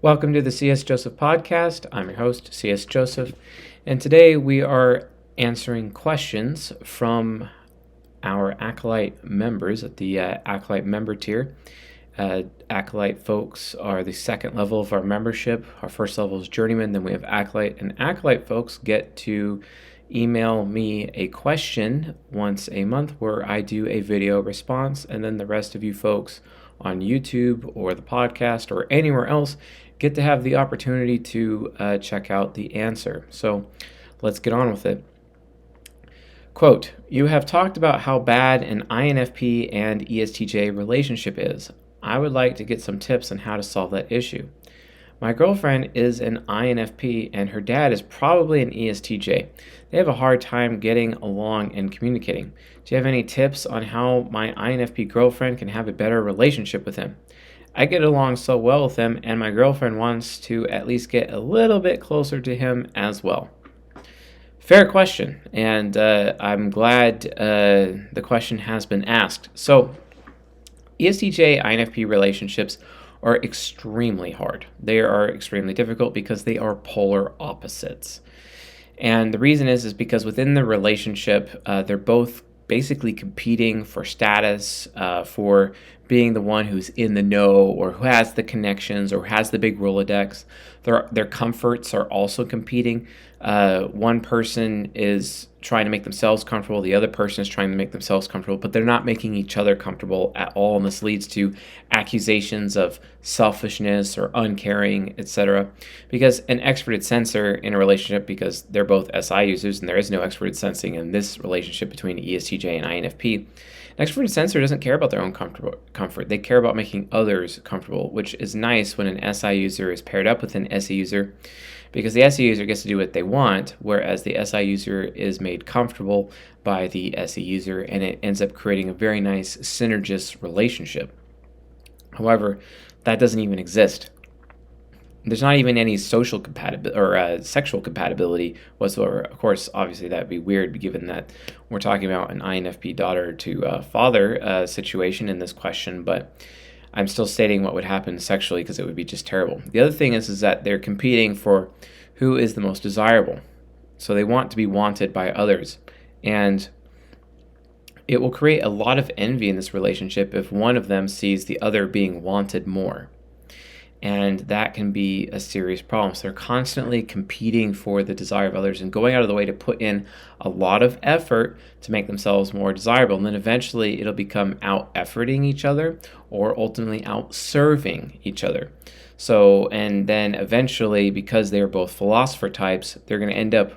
Welcome to the C.S. Joseph podcast. I'm your host, C.S. Joseph, and today we are answering questions from our Acolyte members at the Acolyte member tier. Acolyte folks are the second level of our membership. Our first level is Journeyman, then we have Acolyte, and Acolyte folks get to email me a question once a month where I do a video response, and then the rest of you folks on YouTube or the podcast or anywhere else get to have the opportunity to check out the answer. So let's get on with it. Quote, you have talked about how bad an INFP and ESTJ relationship is. I would like to get some tips on how to solve that issue. My girlfriend is an INFP and her dad is probably an ESTJ. They have a hard time getting along and communicating. Do you have any tips on how my INFP girlfriend can have a better relationship with him? I get along so well with him, and my girlfriend wants to at least get a little bit closer to him as well. Fair question, and I'm glad the question has been asked. So, ESTJ INFP relationships are extremely hard. They are extremely difficult because they are polar opposites. And the reason is because within the relationship, they're both basically competing for status, for being the one who's in the know or who has the connections or has the big Rolodex. Their comforts are also competing. One person is trying to make themselves comfortable, the other person is trying to make themselves comfortable, but they're not making each other comfortable at all, and this leads to accusations of selfishness or uncaring, etc. Because an extroverted sensor in a relationship, because they're both SI users and there is no extroverted sensing in this relationship between ESTJ and INFP, an extroverted sensor doesn't care about their own comfort. They care about making others comfortable, which is nice when an SI user is paired up with an SE user, because the SE user gets to do what they want, whereas the SI user is made comfortable by the SE user, and it ends up creating a very nice synergist relationship. However, that doesn't even exist. There's not even any social compatibility or sexual compatibility whatsoever. Of course, obviously that would be weird given that we're talking about an INFP daughter to father situation in this question, but I'm still stating what would happen sexually because it would be just terrible. The other thing is that they're competing for who is the most desirable. So they want to be wanted by others. And it will create a lot of envy in this relationship if one of them sees the other being wanted more. And that can be a serious problem. So they're constantly competing for the desire of others and going out of the way to put in a lot of effort to make themselves more desirable. And then eventually it'll become out-efforting each other or ultimately out-serving each other. So, and then eventually, because they are both philosopher types, they're going to end up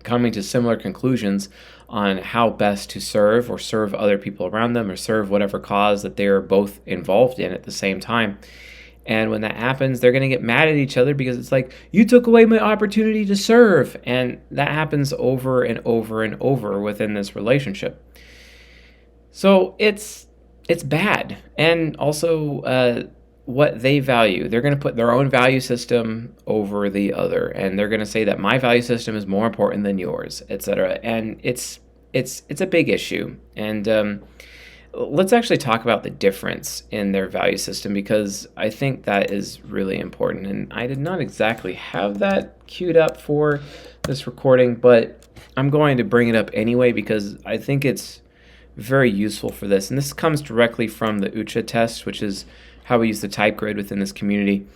coming to similar conclusions on how best to serve or serve other people around them or serve whatever cause that they are both involved in at the same time. And when that happens, they're going to get mad at each other because it's like, you took away my opportunity to serve. And that happens over and over and over within this relationship. So it's bad. And also what they value. They're going to put their own value system over the other. And they're going to say that my value system is more important than yours, etc. And it's a big issue. And let's actually talk about the difference in their value system, because I think that is really important. And I did not exactly have that queued up for this recording, but I'm going to bring it up anyway because I think it's very useful for this. And this comes directly from the UCHA test, which is how we use the type grid within this community.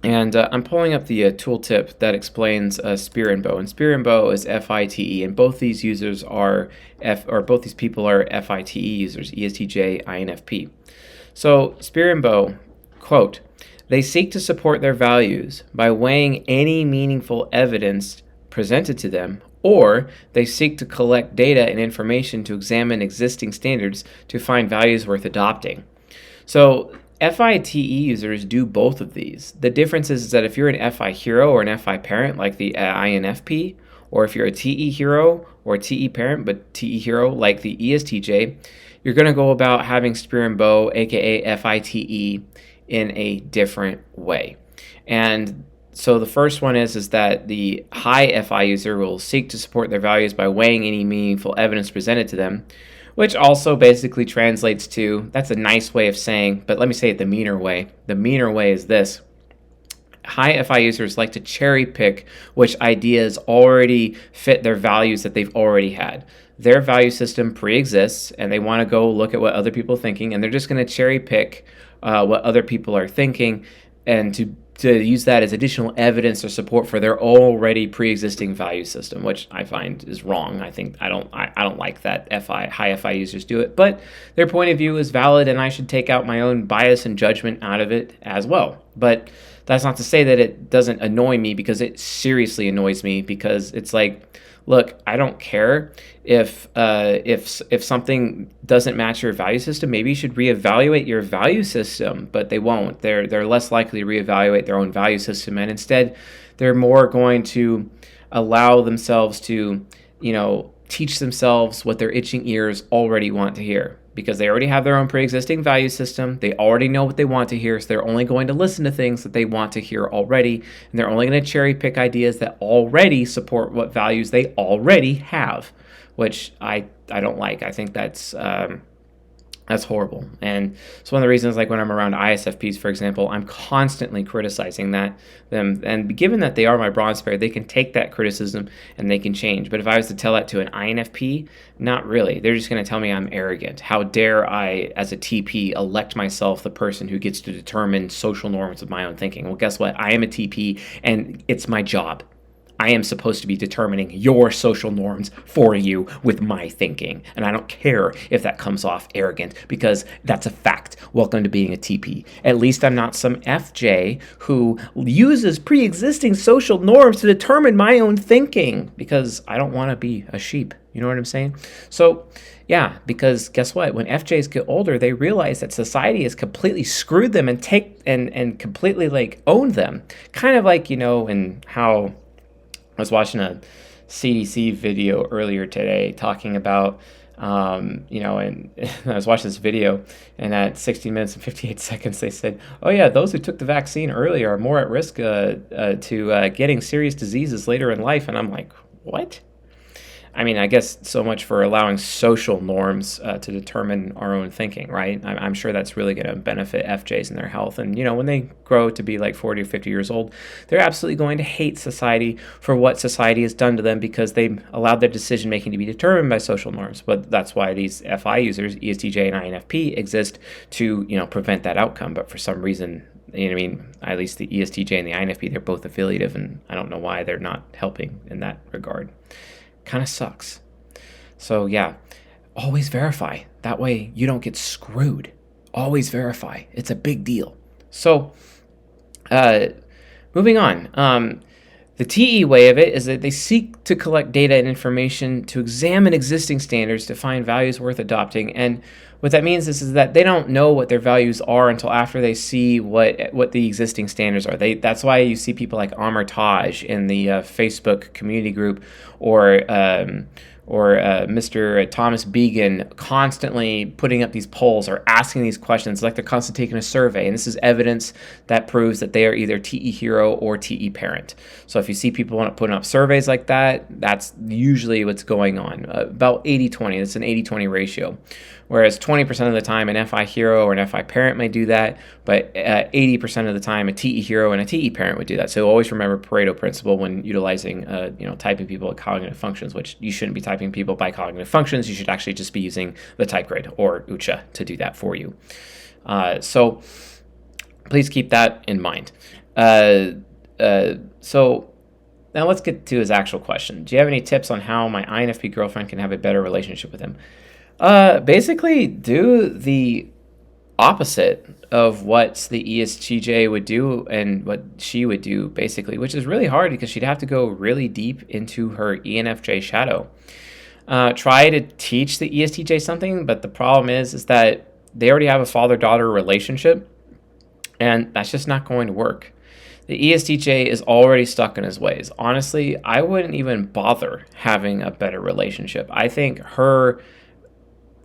And I'm pulling up the tooltip that explains Spear and Bow. And Spear and Bow is FITE, and both these users are both these people are FITE users, ESTJ, INFP. So Spear and Bow, quote, they seek to support their values by weighing any meaningful evidence presented to them, or they seek to collect data and information to examine existing standards to find values worth adopting. So FITE users do both of these. The difference is that if you're an FI hero or an FI parent like the INFP, or if you're a TE hero or a TE parent but TE hero like the ESTJ, you're going to go about having Spear and Bow, aka FITE, in a different way. And so the first one is that the high FI user will seek to support their values by weighing any meaningful evidence presented to them, which also basically translates to, that's a nice way of saying, but let me say it the meaner way. The meaner way is this: high FI users like to cherry pick which ideas already fit their values that they've already had. Their value system pre-exists, and they want to go look at what other people are thinking, and they're just going to cherry pick what other people are thinking, and to use that as additional evidence or support for their already pre-existing value system, which I find is wrong. I don't like that high FI users do it, but their point of view is valid, and I should take out my own bias and judgment out of it as well. But that's not to say that it doesn't annoy me, because it seriously annoys me, because it's like, look, I don't care if something doesn't match your value system. Maybe you should reevaluate your value system, but they won't. They're less likely to reevaluate their own value system, and instead, they're more going to allow themselves to, teach themselves what their itching ears already want to hear, because they already have their own pre-existing value system. They already know what they want to hear, so they're only going to listen to things that they want to hear already, and they're only going to cherry pick ideas that already support what values they already have, which I don't like. I think that's horrible. And it's one of the reasons, like when I'm around ISFPs, for example, I'm constantly criticizing them. And given that they are my bronze pair, they can take that criticism and they can change. But if I was to tell that to an INFP, not really. They're just going to tell me I'm arrogant. How dare I, as a TP, elect myself the person who gets to determine social norms of my own thinking? Well, guess what? I am a TP, and it's my job. I am supposed to be determining your social norms for you with my thinking. And I don't care if that comes off arrogant, because that's a fact. Welcome to being a TP. At least I'm not some FJ who uses pre-existing social norms to determine my own thinking, because I don't want to be a sheep. You know what I'm saying? So, yeah, because guess what? When FJs get older, they realize that society has completely screwed them and completely owned them. Kind of like, in how I was watching a CDC video earlier today talking about, and I was watching this video, and at 16 minutes and 58 seconds, they said, oh yeah, those who took the vaccine earlier are more at risk to getting serious diseases later in life. And I'm like, what? I mean, I guess so much for allowing social norms to determine our own thinking, right? I'm sure that's really going to benefit FJs in their health. And, when they grow to be like 40 or 50 years old, they're absolutely going to hate society for what society has done to them, because they allowed their decision-making to be determined by social norms. But that's why these FI users, ESTJ and INFP, exist to, prevent that outcome. But for some reason, at least the ESTJ and the INFP, they're both affiliative, and I don't know why they're not helping in that regard. Kind of sucks. So yeah, always verify. That way you don't get screwed. Always verify. It's a big deal. So moving on. The TE way of it is that they seek to collect data and information to examine existing standards to find values worth adopting. And what that means is that they don't know what their values are until after they see what the existing standards are. That's why you see people like Armitage in the Facebook community group, or Mr. Thomas Began constantly putting up these polls or asking these questions, like they're constantly taking a survey. And this is evidence that proves that they are either TE hero or TE parent. So if you see people putting up surveys like that, that's usually what's going on. About 80-20, it's an 80-20 ratio. Whereas 20% of the time an FI hero or an FI parent may do that, but 80% of the time a TE hero and a TE parent would do that. So always remember Pareto principle when utilizing, typing people at cognitive functions, which you shouldn't be typing people by cognitive functions. You should actually just be using the type grade or UCHA to do that for you. So please keep that in mind. So now let's get to his actual question. Do you have any tips on how my INFP girlfriend can have a better relationship with him? Basically do the opposite of what the ESTJ would do and what she would do, basically, which is really hard because she'd have to go really deep into her ENFJ shadow. Try to teach the ESTJ something, but the problem is that they already have a father-daughter relationship, and that's just not going to work. The ESTJ is already stuck in his ways. Honestly, I wouldn't even bother having a better relationship. I think her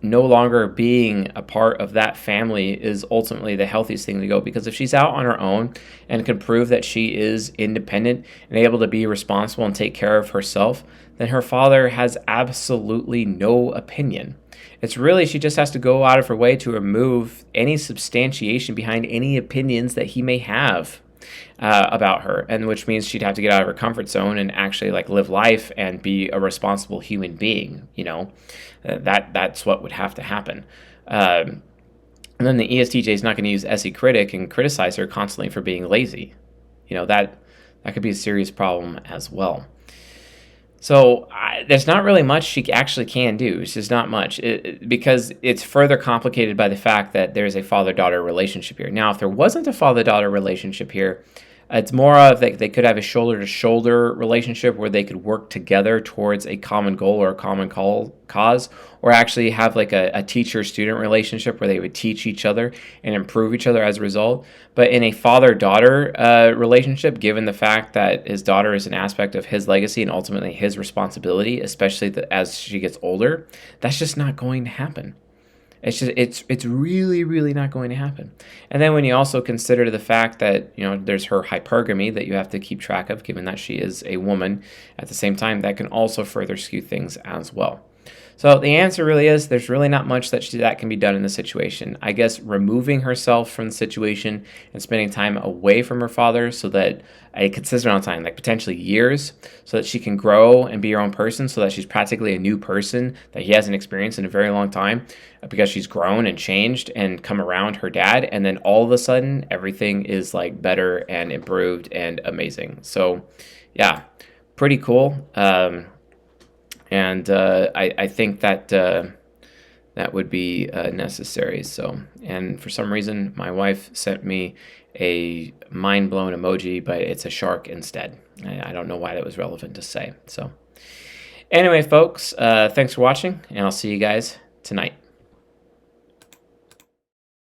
no longer being a part of that family is ultimately the healthiest thing to go, because if she's out on her own and can prove that she is independent and able to be responsible and take care of herself, then her father has absolutely no opinion. It's really, she just has to go out of her way to remove any substantiation behind any opinions that he may have. about her, and which means she'd have to get out of her comfort zone and actually like live life and be a responsible human being. That's what would have to happen. And then the ESTJ is not going to use SE critic and criticize her constantly for being lazy. That could be a serious problem as well. So there's not really much she actually can do. It's just not much because it's further complicated by the fact that there's a father-daughter relationship here. Now, if there wasn't a father-daughter relationship here, it's more of they could have a shoulder-to-shoulder relationship where they could work together towards a common goal or a common cause, or actually have like a teacher-student relationship where they would teach each other and improve each other as a result. But in a father-daughter relationship, given the fact that his daughter is an aspect of his legacy and ultimately his responsibility, especially as she gets older, that's just not going to happen. It's really, really not going to happen. And then when you also consider the fact that, there's her hypergamy that you have to keep track of, given that she is a woman at the same time, that can also further skew things as well. So the answer really is there's really not much that can be done in the situation. I guess removing herself from the situation and spending time away from her father so that a consistent amount of time, like potentially years, so that she can grow and be her own person, so that she's practically a new person that he hasn't experienced in a very long time because she's grown and changed and come around her dad. And then all of a sudden, everything is like better and improved and amazing. So yeah, pretty cool. And I think that that would be necessary. So, and for some reason, my wife sent me a mind-blown emoji, but it's a shark instead. I don't know why that was relevant to say. So, anyway, folks, thanks for watching, and I'll see you guys tonight.